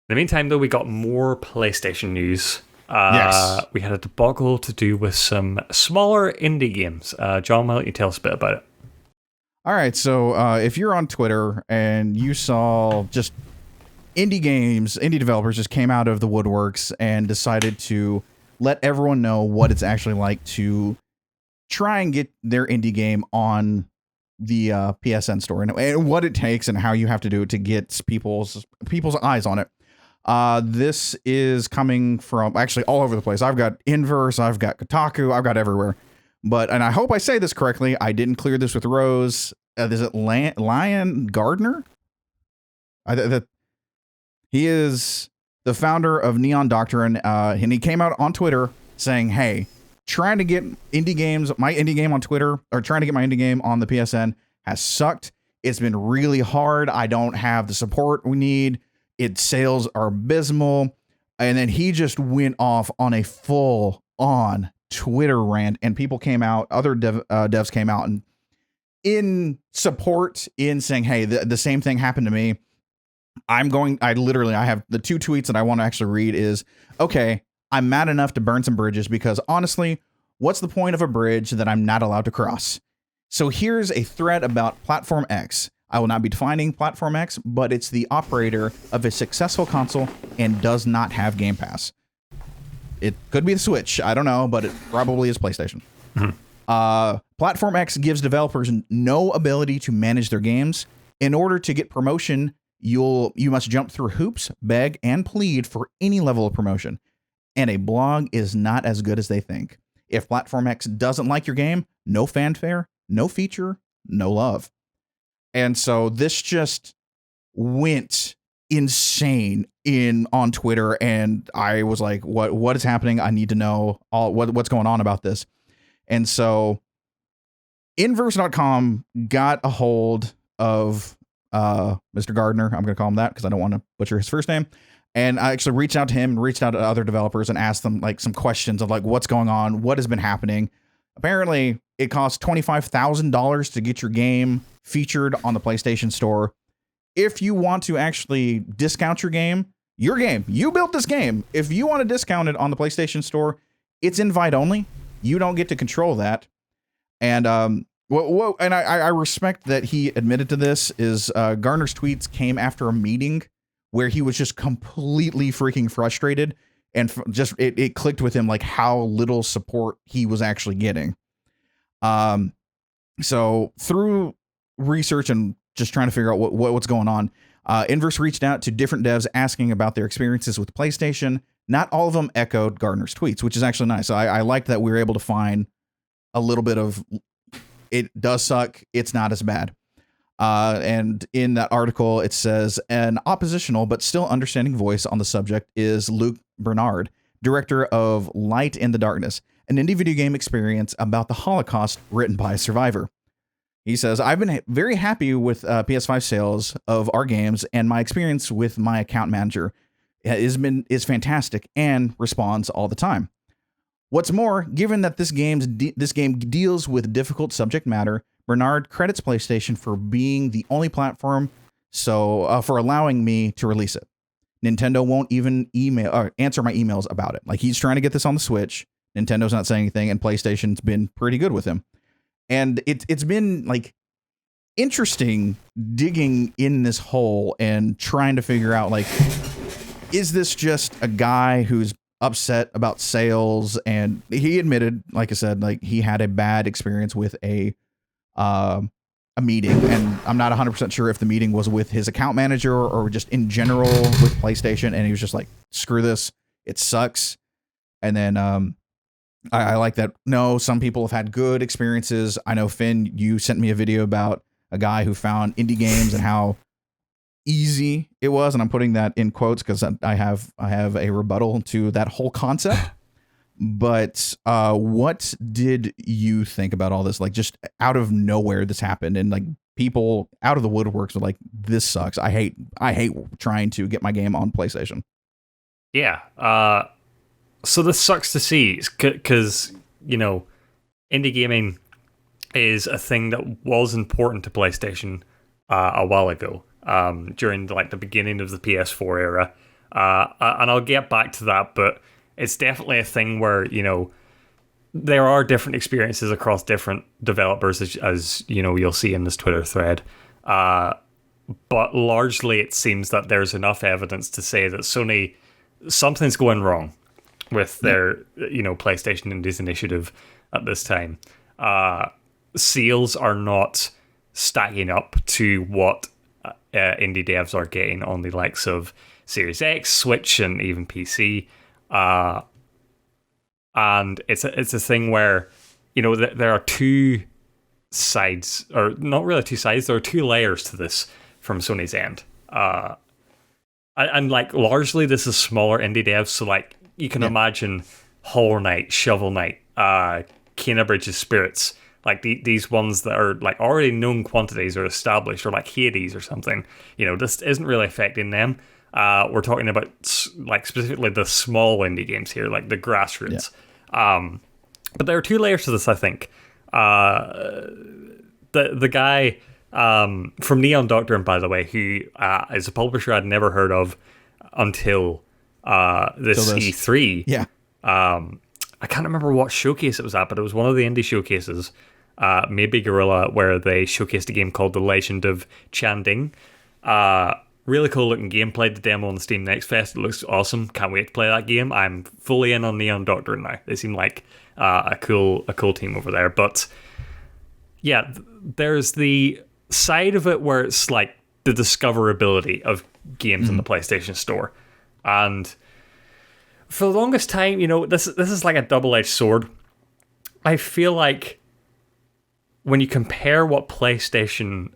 the meantime, though, we got more PlayStation news. Yes. We had a debacle to do with some smaller indie games. John, why don't you tell us a bit about it? All right, so if you're on Twitter and you saw just indie developers just came out of the woodworks and decided to let everyone know what it's actually like to try and get their indie game on the PSN store and what it takes and how you have to do it to get people's eyes on it. This is coming from actually all over the place. I've got Inverse, I've got Kotaku, I've got everywhere. And I hope I say this correctly. I didn't clear this with Rose. Is it Lion Gardner? He is the founder of Neon Doctrine, and he came out on Twitter saying, "Hey, trying to get my indie game on Twitter, or trying to get my indie game on the PSN has sucked. It's been really hard. I don't have the support we need. Its sales are abysmal." And then he just went off on a full-on Twitter rant, and people came out, other devs came out and in support, in saying, "Hey, the same thing happened to me. I have the two tweets that I want to actually read is, okay, I'm mad enough to burn some bridges because honestly, what's the point of a bridge that I'm not allowed to cross? So here's a thread about Platform X. I will not be defining Platform X, but it's the operator of a successful console and does not have Game Pass. It could be the Switch. I don't know, but it probably is PlayStation. Mm-hmm. Platform X gives developers no ability to manage their games. In order to get promotion, you must jump through hoops, beg, and plead for any level of promotion. And a blog is not as good as they think. If Platform X doesn't like your game, no fanfare, no feature, no love." And so this just went insane on Twitter, and I was like, what is happening? I need to know what's going on about this. And so Inverse.com got a hold of Mr. Gardner. I'm going to call him that because I don't want to butcher his first name. And I actually reached out to him and reached out to other developers and asked them like some questions of like, what's going on? What has been happening? Apparently it costs $25,000 to get your game featured on the PlayStation Store. If you want to actually discount your game, you built this game. If you want to discount it on the PlayStation Store, it's invite only. You don't get to control that. And and I respect that he admitted to this. Is Garner's tweets came after a meeting where he was just completely freaking frustrated, and it clicked with him like how little support he was actually getting. So through research and just trying to figure out what's going on, Inverse reached out to different devs asking about their experiences with PlayStation. Not all of them echoed Gardner's tweets, which is actually nice. So I liked that we were able to find a little bit of it does suck. It's not as bad. And in that article, it says an oppositional but still understanding voice on the subject is Luke Bernard, director of Light in the Darkness, an indie video game experience about the Holocaust written by a survivor. He says, "I've been very happy with PS5 sales of our games, and my experience with my account manager is fantastic and responds all the time. What's more, given that this game deals with difficult subject matter, Bernard credits PlayStation for being the only platform for allowing me to release it. Nintendo won't even email or answer my emails about it. Like, he's trying to get this on the Switch. Nintendo's not saying anything, and PlayStation's been pretty good with him. And it's been like interesting digging in this hole and trying to figure out, like, is this just a guy who's upset about sales? And he admitted, like I said, like he had a bad experience with a meeting, and I'm not 100% sure if the meeting was with his account manager or just in general with PlayStation, and he was just like, screw this, it sucks. And then I like that. No, some people have had good experiences. I know, Finn, you sent me a video about a guy who found indie games and how easy it was, and I'm putting that in quotes because I have a rebuttal to that whole concept. But what did you think about all this? Like, just out of nowhere, this happened, and like people out of the woodworks were like, "This sucks. I hate trying to get my game on PlayStation." Yeah. So this sucks to see because indie gaming is a thing that was important to PlayStation a while ago. During the beginning of the PS4 era, And I'll get back to that, but it's definitely a thing where, there are different experiences across different developers, as you'll see in this Twitter thread. But largely it seems that there's enough evidence to say that Sony, something's going wrong with their, PlayStation Indies initiative at this time. Sales are not stacking up to what indie devs are getting on the likes of Series X, Switch, and even PC. And it's a thing where, there are two sides, or not really two sides, there are two layers to this from Sony's end. And like largely this is smaller indie devs, so like you can imagine Hollow Knight, Shovel Knight, Kena Bridges Spirits, like these ones that are like already known quantities or established, or like Hades or something. This isn't really affecting them. We're talking about like specifically the small indie games here, like the grassroots. But there are two layers to this, I think. The guy from Neon Doctor, and by the way, who is a publisher I'd never heard of until this E3. Yeah. I can't remember what showcase it was at, but it was one of the indie showcases, maybe Guerrilla, where they showcased a game called The Legend of Chanding. Really cool looking game. Played the demo on the Steam Next Fest. It looks awesome. Can't wait to play that game. I'm fully in on Neon Doctor now. They seem like a cool team over there. But yeah, there's the side of it where it's like the discoverability of games in the PlayStation Store. And for the longest time, this is like a double-edged sword. I feel like when you compare what PlayStation,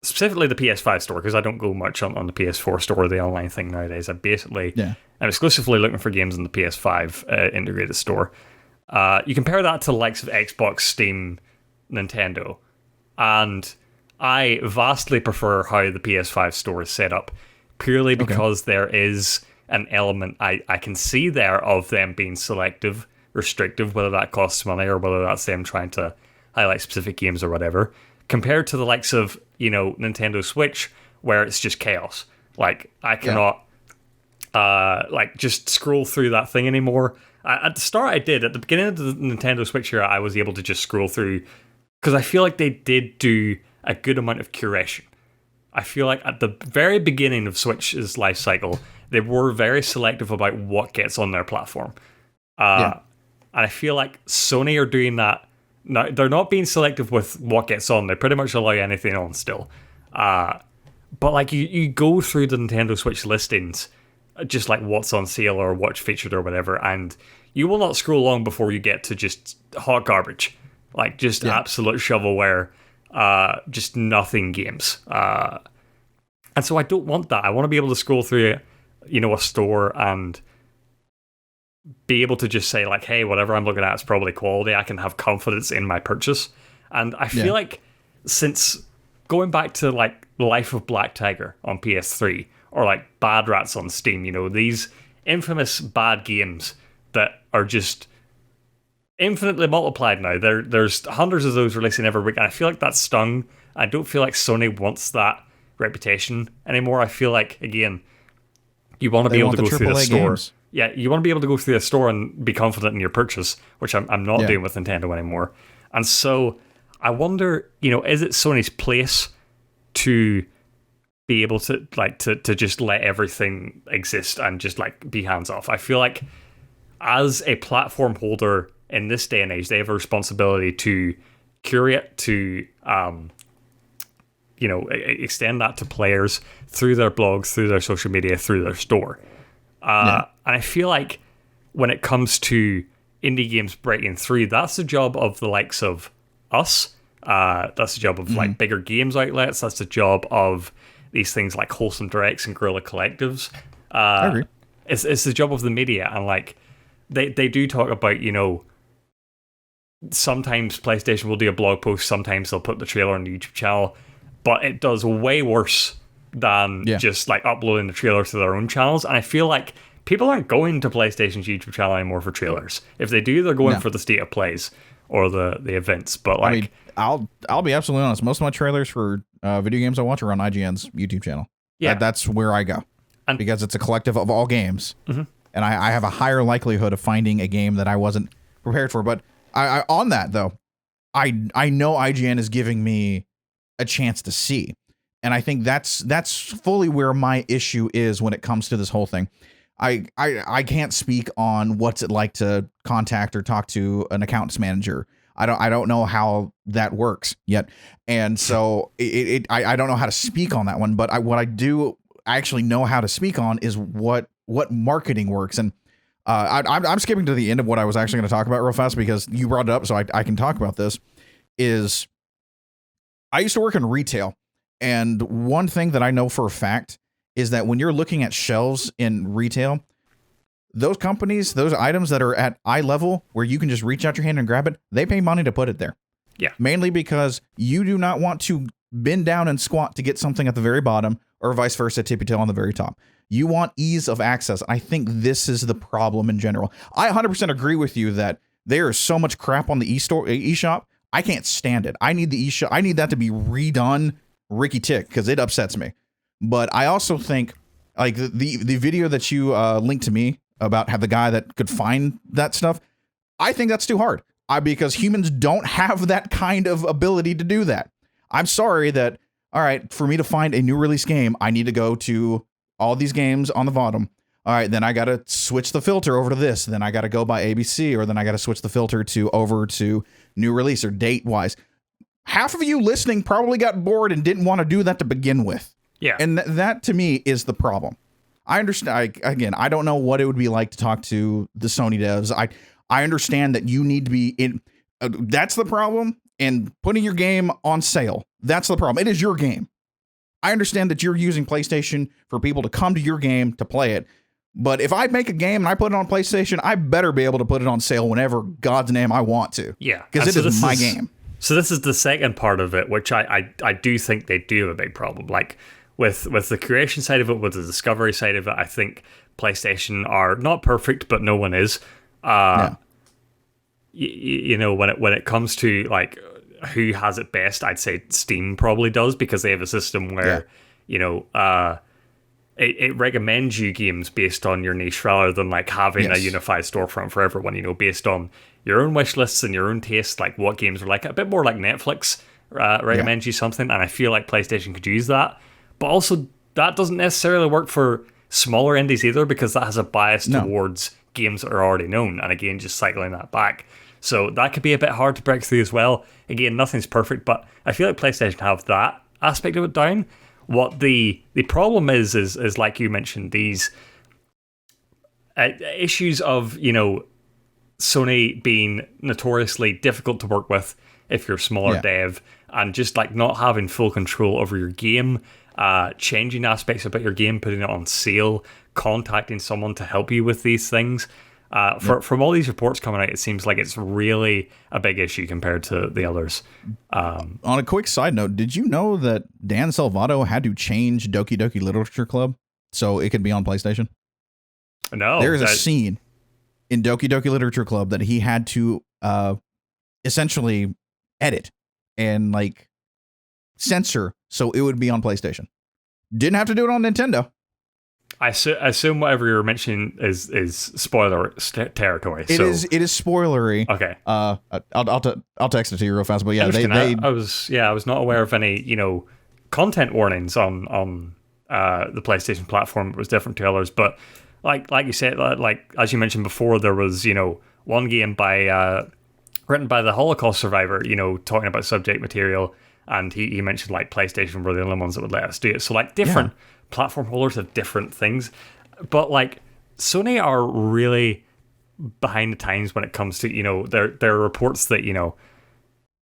specifically the PS5 store, because I don't go much on the PS4 store or the online thing nowadays. I'm exclusively looking for games in the PS5 integrated store. You compare that to the likes of Xbox, Steam, Nintendo, and I vastly prefer how the PS5 store is set up, purely because there is an element I can see there of them being selective, restrictive, whether that costs money or whether that's them trying to highlight specific games or whatever, compared to the likes of, Nintendo Switch, where it's just chaos. Like, I cannot just scroll through that thing anymore. At the start I did. At the beginning of the Nintendo Switch era, I was able to just scroll through, because I feel like they did do a good amount of curation. I feel like at the very beginning of Switch's life cycle, they were very selective about what gets on their platform. And I feel like Sony are doing that. Now, they're not being selective with what gets on. They pretty much allow anything on still. But like you go through the Nintendo Switch listings, just like what's on sale or what's featured or whatever, and you will not scroll long before you get to just hot garbage. Like just absolute shovelware, just nothing games. And so I don't want that. I want to be able to scroll through, a store and be able to just say like, hey, whatever I'm looking at is probably quality. I can have confidence in my purchase. And I feel like since going back to like Life of Black Tiger on PS3 or like Bad Rats on Steam, these infamous bad games that are just infinitely multiplied now. There's hundreds of those releasing every week, and I feel like that's stung. I don't feel like Sony wants that reputation anymore. I feel like, again, you want to be able to go through the store. Games. Yeah, you want to be able to go through the store and be confident in your purchase, which I'm not doing with Nintendo anymore. And so I wonder, is it Sony's place to be able to to just let everything exist and just like be hands off? I feel like as a platform holder in this day and age, they have a responsibility to curate, to extend that to players through their blogs, through their social media, through their store. And I feel like when it comes to indie games breaking through, that's the job of the likes of us. That's the job of like bigger games outlets. That's the job of these things like Wholesome Directs and Guerrilla Collectives. I agree. It's the job of the media, and like they do talk about, sometimes PlayStation will do a blog post, sometimes they'll put the trailer on the YouTube channel, but it does way worse than just like uploading the trailer to their own channels. And I feel like people aren't going to PlayStation's YouTube channel anymore for trailers. If they do, they're going for the state of plays or the events. But like, I mean, I'll be absolutely honest. Most of my trailers for video games I watch are on IGN's YouTube channel. Yeah, that's where I go. because it's a collective of all games. Mm-hmm. And I have a higher likelihood of finding a game that I wasn't prepared for. But I on that, though, I know IGN is giving me a chance to see. And I think that's fully where my issue is when it comes to this whole thing. I can't speak on what's it like to contact or talk to an accounts manager. I don't know how that works yet. And so I don't know how to speak on that one. But what I do actually know how to speak on is what marketing works. And I'm skipping to the end of what I was actually going to talk about real fast because you brought it up, so I can talk about this. Is I used to work in retail, and one thing that I know for a fact is that when you're looking at shelves in retail, those companies, those items that are at eye level where you can just reach out your hand and grab it, they pay money to put it there. Yeah. Mainly because you do not want to bend down and squat to get something at the very bottom, or vice versa, tippy toe on the very top. You want ease of access. I think this is the problem in general. I 100% agree with you that there is so much crap on the eShop. I can't stand it. I need the eShop. I need that to be redone Ricky Tick because it upsets me. But I also think like the video that you linked to me about how the guy that could find that stuff, I think that's too hard. Because humans don't have that kind of ability to do that. I'm sorry that, all right, for me to find a new release game, I need to go to all these games on the bottom. All right, then I got to switch the filter over to this. Then I got to go by ABC, or then I got to switch the filter over to new release or date wise. Half of you listening probably got bored and didn't want to do that to begin with. Yeah. And that to me is the problem. I understand. Again, I don't know what it would be like to talk to the Sony devs. I understand that you need to be in. That's the problem. And putting your game on sale, that's the problem. It is your game. I understand that you're using PlayStation for people to come to your game to play it. But if I make a game and I put it on PlayStation, I better be able to put it on sale whenever God's name I want to. Yeah. Because it is my game. So this is the second part of it, which I do think they do have a big problem. Like with the creation side of it, with the discovery side of it, I think PlayStation are not perfect, but no one is. Yeah. You know, when it comes to like who has it best, I'd say Steam probably does, because they have a system where, you know, it recommends you games based on your niche rather than like having a unified storefront for everyone, you know, based on your own wish lists and your own taste, like what games are like. A bit more like Netflix recommends you something, and I feel like PlayStation could use that. But also, that doesn't necessarily work for smaller indies either, because that has a bias towards games that are already known, and again, just cycling that back. So that could be a bit hard to break through as well. Again, nothing's perfect, but I feel like PlayStation have that aspect of it down. What the problem is like you mentioned, these issues of, you know, Sony being notoriously difficult to work with if you're a smaller dev, and just like not having full control over your game, changing aspects about your game, putting it on sale, contacting someone to help you with these things. From all these reports coming out, it seems like it's really a big issue compared to the others. On a quick side note, did you know that Dan Salvato had to change Doki Doki Literature Club so it could be on PlayStation? No. There's a scene in Doki Doki Literature Club that he had to essentially edit and like censor so it would be on PlayStation. Didn't have to do it on Nintendo. I assume whatever you're mentioning is spoiler territory. It is spoilery. Okay. I'll text it to you real fast. But yeah, I was not aware of any, you know, content warnings on the PlayStation platform. It was different to others, but like you said, like as you mentioned before, there was, you know, one game written by the Holocaust survivor, you know, talking about subject material, and he mentioned like PlayStation were the only ones that would let us do it. So like different platform holders have different things, but like Sony are really behind the times when it comes to, you know, there are reports that, you know,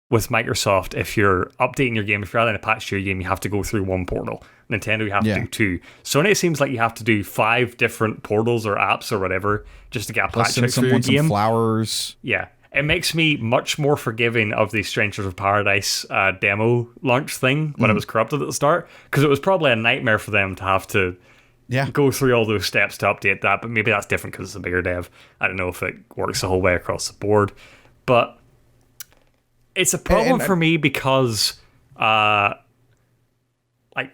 with Microsoft, if you're updating your game, if you're adding a patch to your game, you have to go through one portal. Nintendo, you have to do 2. Sony, it seems like you have to do 5 different portals or apps or whatever just to get a patch out for your game. Some flowers. Yeah. It makes me much more forgiving of the Strangers of Paradise demo launch thing when it was corrupted at the start, because it was probably a nightmare for them to have to go through all those steps to update that. But maybe that's different because it's a bigger dev. I don't know if it works the whole way across the board, but it's a problem for me because, like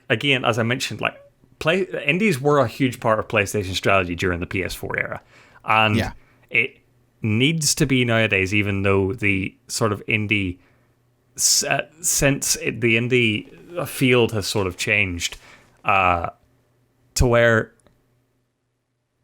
again, as I mentioned, like indies were a huge part of PlayStation strategy during the PS4 era, and it needs to be nowadays. Even though the sort of indie the indie field has sort of changed, to where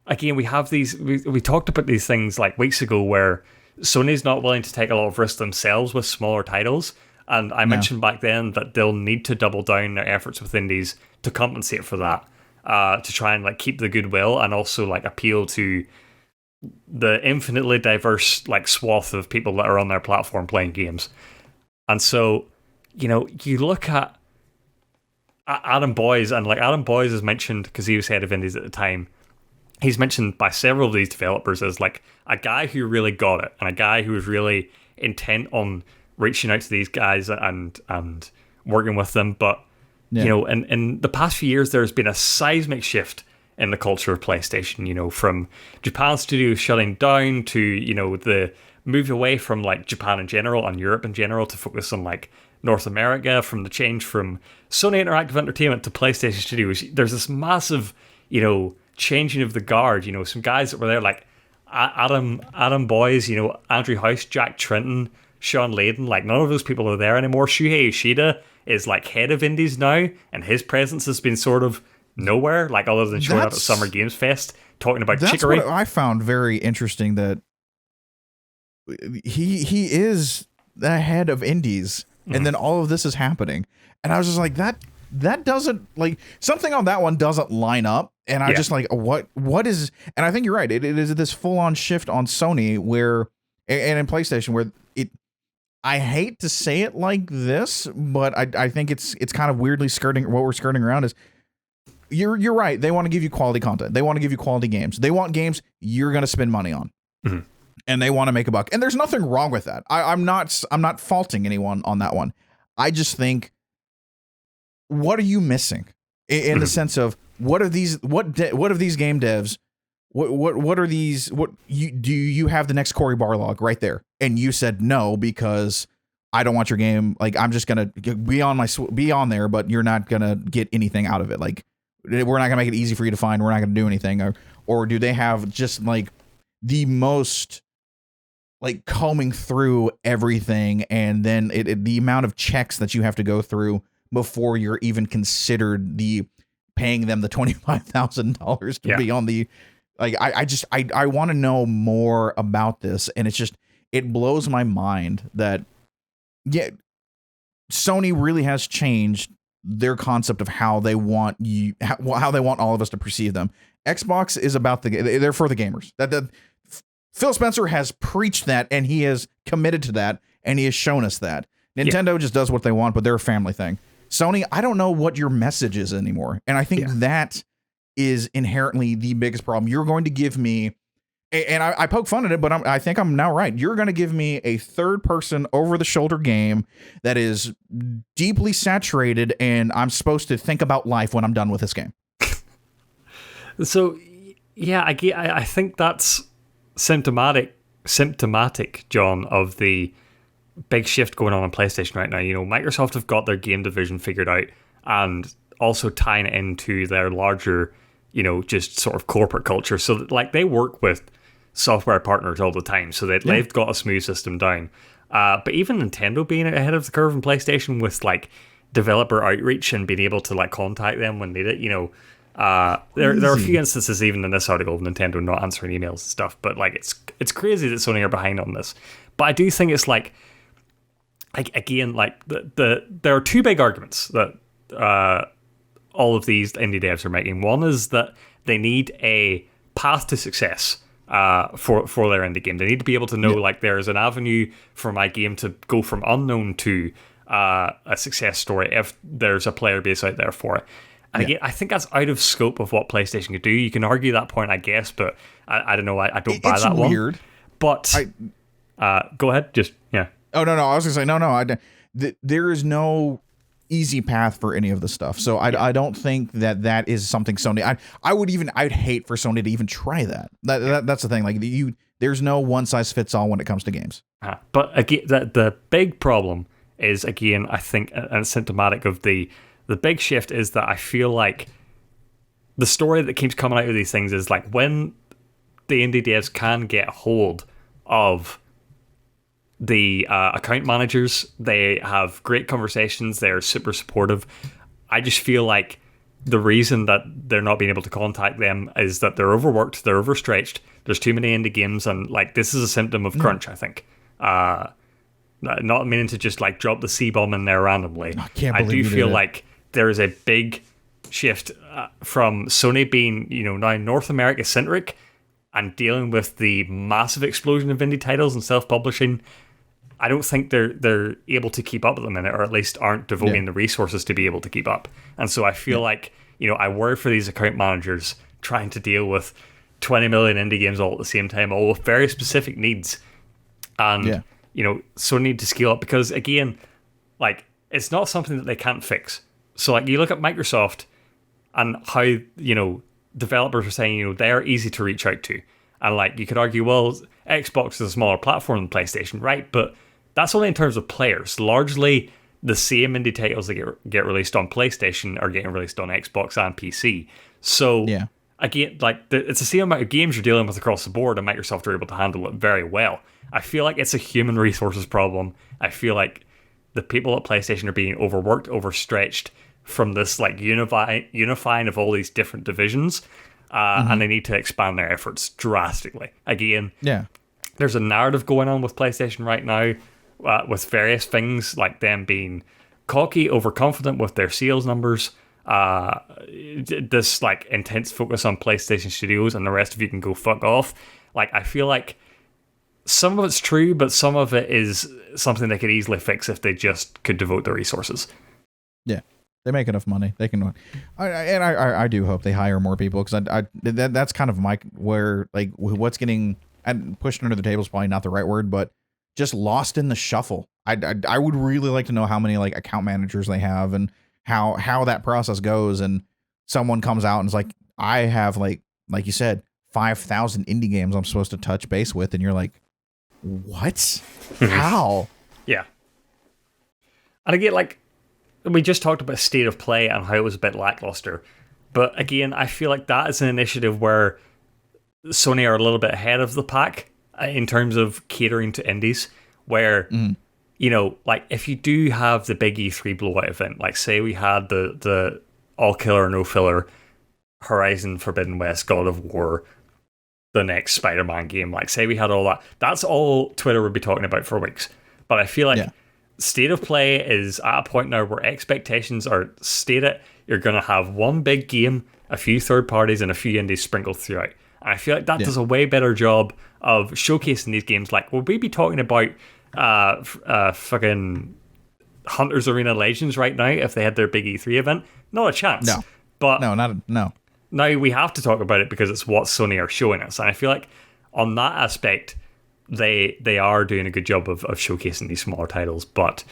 again we have these. We talked about these things like weeks ago where Sony's not willing to take a lot of risks themselves with smaller titles. And I mentioned back then that they'll need to double down their efforts with indies to compensate for that, to try and like keep the goodwill and also like appeal to the infinitely diverse like swath of people that are on their platform playing games. And so, you look at Adam Boyes, and like Adam Boyes is mentioned because he was head of indies at the time. He's mentioned by several of these developers as like a guy who really got it and a guy who was really intent on reaching out to these guys and working with them. But, in the past few years, there's been a seismic shift in the culture of PlayStation, from Japan studios shutting down to, the move away from like Japan in general and Europe in general to focus on like North America, from the change from Sony Interactive Entertainment to PlayStation Studios. There's this massive, changing of the guard. Some guys that were there like Adam Boyes, Andrew House, Jack Trinton, Sean Layden, like none of those people are there anymore. Shuhei Yoshida is like head of indies now, and his presence has been sort of nowhere, like other than showing up at Summer Games Fest talking about chicory. That's what I found very interesting, that he is the head of indies, and then all of this is happening, and I was just like, that doesn't, like, something on that one doesn't line up. And I just like, what is, and I think you're right. It is this full on shift on Sony where, and in PlayStation where I hate to say it like this, but I think it's kind of weirdly skirting what we're skirting around is you're right. They want to give you quality content. They want to give you quality games. They want games you're going to spend money on, and they want to make a buck. And there's nothing wrong with that. I'm not faulting anyone on that one. I just think, what are you missing in the sense of what are these game devs? What are these? Do you have the next Cory Barlog right there? And you said no because I don't want your game. Like, I'm just gonna be on there, but you're not gonna get anything out of it. Like, we're not gonna make it easy for you to find. We're not gonna do anything. Or do they have just like the most like combing through everything, and then the amount of checks that you have to go through before you're even considered paying them the $25,000 to be on the, like, I want to know more about this. And it blows my mind that, Sony really has changed their concept of how they want how they want all of us to perceive them. Xbox is about they're for the gamers. That Phil Spencer has preached that, and he has committed to that, and he has shown us that. Nintendo just does what they want, but they're a family thing. Sony, I don't know what your message is anymore. And I think that is inherently the biggest problem. You're going to give me, and I poke fun at it, but I think I'm now right. You're going to give me a third-person, over-the-shoulder game that is deeply saturated, and I'm supposed to think about life when I'm done with this game. So, yeah, I think that's symptomatic, John, of the big shift going on PlayStation right now. Microsoft have got their game division figured out, and also tying it into their larger, just sort of corporate culture. So that, like, they work with software partners all the time, so that they've got a smooth system down. But even Nintendo being ahead of the curve in PlayStation with like developer outreach and being able to like contact them when needed, there are a few instances even in this article of Nintendo not answering emails and stuff. But like, it's crazy that Sony are behind on this. But I do think it's like again, like there are two big arguments that all of these indie devs are making. One is that they need a path to success for their indie game. They need to be able to know like there's an avenue for my game to go from unknown to a success story if there's a player base out there for it. And again, I think that's out of scope of what PlayStation could do. You can argue that point, I guess, but I don't know. I don't buy that one. It's weird. But go ahead. Just Oh, no. I was going to say, no. There is no easy path for any of the stuff. So I don't think that is something Sony... I'd hate for Sony to even try that. That's the thing. Like, there's no one-size-fits-all when it comes to games. But again, the big problem is, again, I think, and symptomatic of the big shift is that I feel like the story that keeps coming out of these things is like when the indie devs can get a hold of the account managers, they have great conversations, they're super supportive. I just feel like the reason that they're not being able to contact them is that they're overworked, they're overstretched, there's too many indie games, and like this is a symptom of crunch, I think. Not meaning to just like drop the C-bomb in there randomly. I do feel like there is a big shift from Sony being, now North America centric and dealing with the massive explosion of indie titles and self-publishing. I don't think they're able to keep up at the minute, or at least aren't devoting the resources to be able to keep up. And so I feel like, I worry for these account managers trying to deal with 20 million indie games all at the same time, all with very specific needs. And, so need to scale up because, again, like, it's not something that they can't fix. So, like, you look at Microsoft and how, developers are saying, they're easy to reach out to. And, like, you could argue, well, Xbox is a smaller platform than PlayStation, right? But that's only in terms of players. Largely, the same indie titles that get released on PlayStation are getting released on Xbox and PC. So, again, like, it's the same amount of games you're dealing with across the board, and Microsoft are able to handle it very well. I feel like it's a human resources problem. I feel like the people at PlayStation are being overworked, overstretched from this, like, unifying of all these different divisions. And they need to expand their efforts drastically. Again, there's a narrative going on with PlayStation right now with various things like them being cocky, overconfident with their sales numbers, this like intense focus on PlayStation Studios, and the rest of you can go fuck off. Like, I feel like some of it's true, but some of it is something they could easily fix if they just could devote their resources. Yeah. They make enough money. They can. I do hope they hire more people because that's kind of where like what's getting and pushed under the table is probably not the right word, but just lost in the shuffle. I would really like to know how many like account managers they have and how that process goes. And someone comes out and is like, I have like you said, 5,000 indie games I'm supposed to touch base with, and you're like, what? How? Yeah. And again, like, we just talked about state of play and how it was a bit lackluster. But again, I feel like that is an initiative where Sony are a little bit ahead of the pack in terms of catering to indies, where, like, if you do have the big E3 blowout event, like say we had the all killer, no filler, Horizon Forbidden West, God of War, the next Spider-Man game, like say we had all that, that's all Twitter would be talking about for weeks. But I feel like state of play is at a point now where expectations are stated. You're going to have one big game, a few third parties, and a few indies sprinkled throughout. And I feel like that does a way better job of showcasing these games. Like, would we be talking about fucking Hunters Arena Legends right now if they had their big E3 event? Not a chance. No. But no. Now we have to talk about it because it's what Sony are showing us. And I feel like on that aspect, they are doing a good job of showcasing these smaller titles, but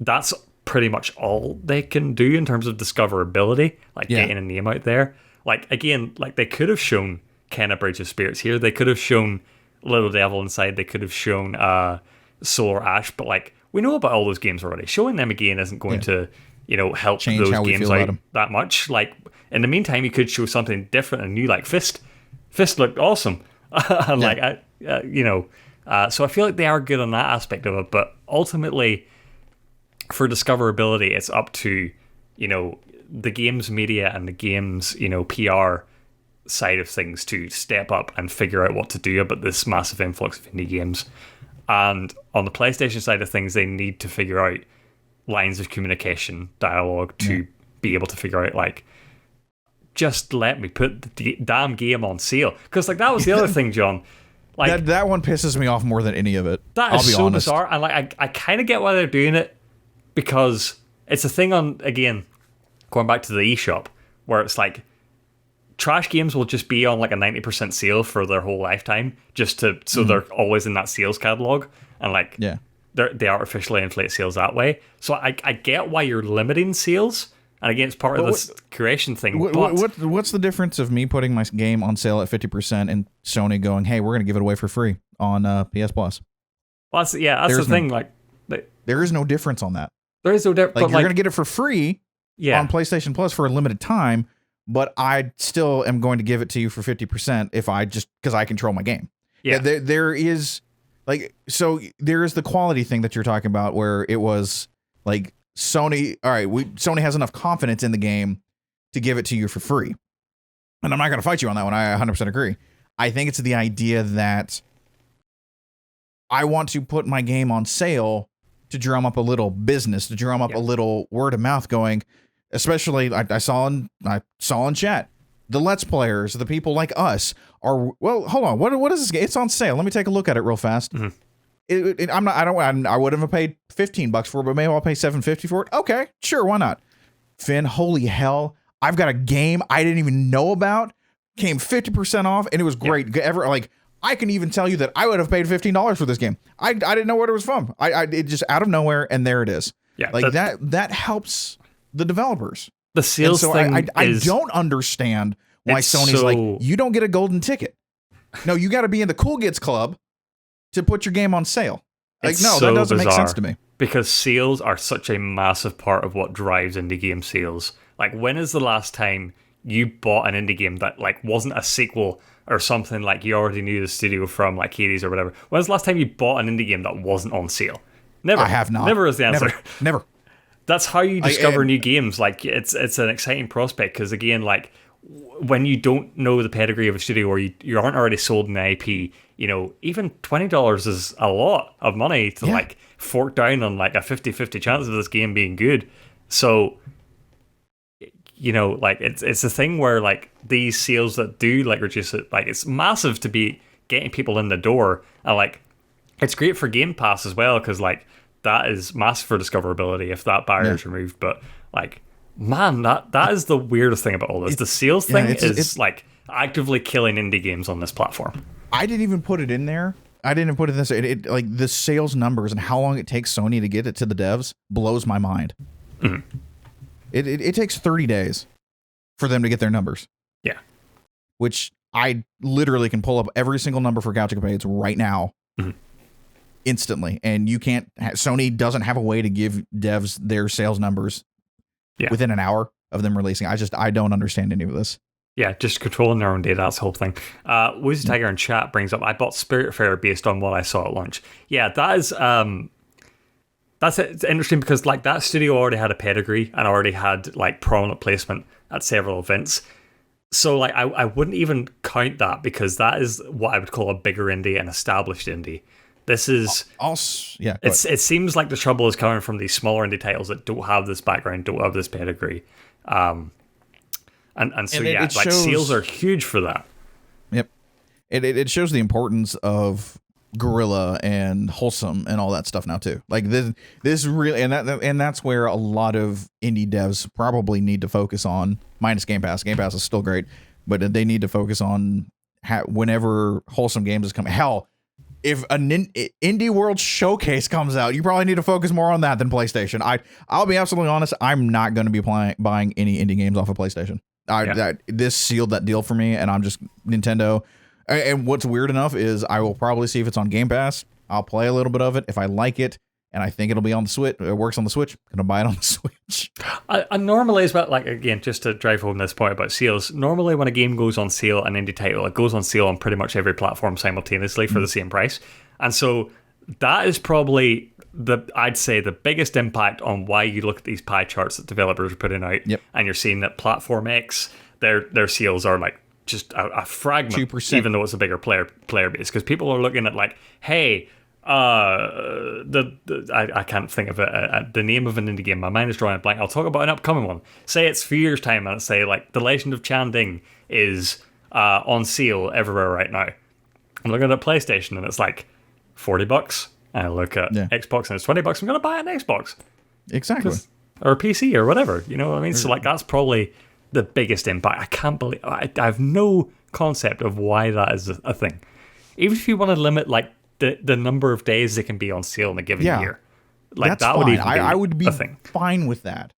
that's pretty much all they can do in terms of discoverability, like getting a name out there. Like, again, like they could have shown Kenna Bridge of Spirits here, they could have shown Little Devil Inside, they could have shown Solar Ash, but like we know about all those games already. Showing them again isn't going to help change those games out that much. Like, in the meantime, you could show something different and new, like Fist looked awesome. And like so I feel like they are good on that aspect of it, but ultimately for discoverability, it's up to, the games media and the games, PR side of things to step up and figure out what to do about this massive influx of indie games. And on the PlayStation side of things, they need to figure out lines of communication, dialogue to be able to figure out, like, just let me put the damn game on sale. Because, like, that was the other thing, John. Like, that one pisses me off more than any of it. I'll be so honest. Bizarre. And like I kind of get why they're doing it, because it's a thing on, again, going back to the eShop, where it's like trash games will just be on like a 90% sale for their whole lifetime, just so they're always in that sales catalog, and like they artificially inflate sales that way. So I get why you're limiting sales. And again, it's part of this curation thing. What's the difference of me putting my game on sale at 50% and Sony going, hey, we're going to give it away for free on PS Plus? Well, that's the thing. Like, there is no difference on that. There is no difference. Like, you're going to get it for free on PlayStation Plus for a limited time, but I still am going to give it to you for 50% if I just because I control my game. Yeah. There is so there is the quality thing that you're talking about where it was like Sony. All right, Sony has enough confidence in the game to give it to you for free. And I'm not going to fight you on that one. I 100% agree. I think it's the idea that I want to put my game on sale to drum up a little business, to drum up a little word of mouth going, especially I saw in chat, the Let's Players, the people like us are, well, hold on. What is this game? It's on sale. Let me take a look at it real fast. Mm-hmm. I would have paid $15 for it, but maybe I'll pay $7.50 for it. Okay, sure. Why not? Finn, holy hell. I've got a game I didn't even know about, came 50% off, and it was great. I can even tell you that I would have paid $15 for this game. I didn't know what it was from. It just out of nowhere, and there it is. Yeah, that helps the developers. The sales thing I don't understand why Sony's like, you don't get a golden ticket. No, you got to be in the Cool Kids Club to put your game on sale. Like, no, that doesn't make sense to me. Because sales are such a massive part of what drives indie game sales. Like, when is the last time you bought an indie game that like wasn't a sequel or something like you already knew the studio from, like Hades or whatever? When was the last time you bought an indie game that wasn't on sale? Never. I have not. Never is the answer. Never. That's how you discover new games. Like, it's an exciting prospect because, again, like, when you don't know the pedigree of a studio or you aren't already sold an IP, you know, even $20 is a lot of money to like fork down on like a 50-50 chance of this game being good. So, you know, like, it's a thing where like these sales that do like reduce it, like, it's massive to be getting people in the door. And like, it's great for Game Pass as well because like that is massive for discoverability if that barrier is removed. But like, man, that is the weirdest thing about all this. The sales thing is like actively killing indie games on this platform. I didn't even put it in there. I didn't put it in this. It like the sales numbers and how long it takes Sony to get it to the devs blows my mind. Mm-hmm. It takes 30 days for them to get their numbers. Yeah. Which I literally can pull up every single number for Couch Capades right now. Mm-hmm. Instantly. And you can't, Sony doesn't have a way to give devs their sales numbers within an hour of them releasing. I don't understand any of this. Yeah, just controlling their own data, that's the whole thing. Woozy Tiger in chat brings up, I bought Spiritfarer based on what I saw at launch. Yeah, that is, it's interesting because like that studio already had a pedigree and already had like prominent placement at several events. So like I wouldn't even count that because that is what I would call a bigger indie, an established indie. This is it seems like the trouble is coming from these smaller indie titles that don't have this background, don't have this pedigree. And so like sales are huge for that. Yep. It shows the importance of Guerrilla and Wholesome and all that stuff now too. Like this really and that's where a lot of indie devs probably need to focus on, minus Game Pass. Game Pass is still great, but they need to focus on whenever Wholesome Games is coming. Hell, if an Indie World Showcase comes out, you probably need to focus more on that than PlayStation. I'll be absolutely honest, I'm not going to be buying any indie games off of PlayStation. This sealed that deal for me, and I'm just Nintendo. And what's weird enough is I will probably see if it's on Game Pass. I'll play a little bit of it. If I like it, and I think it'll be on the Switch, it works on the Switch, I'm going to buy it on the Switch. I normally, as well, like, again, just to drive home this point about sales, normally when a game goes on sale, an indie title, it goes on sale on pretty much every platform simultaneously for the same price. And so that is probably, I'd say, the biggest impact on why you look at these pie charts that developers are putting out, and you're seeing that Platform X, their sales are like just a fragment, 2%. Even though it's a bigger player base, because people are looking at like, hey, I can't think of it. The name of an indie game. My mind is drawing a blank. I'll talk about an upcoming one. Say it's 4 years' time, and it's say like The Legend of Chanding is on sale everywhere right now. I'm looking at PlayStation, and it's like $40. And I look at Xbox, and it's $20. I'm gonna buy an Xbox, exactly, or a PC or whatever. You know what I mean? So like that's probably the biggest impact. I can't believe I have no concept of why that is a thing. Even if you want to limit like the number of days they can be on sale in a given year, like that's that fine. would even be I would be a thing. Fine with that.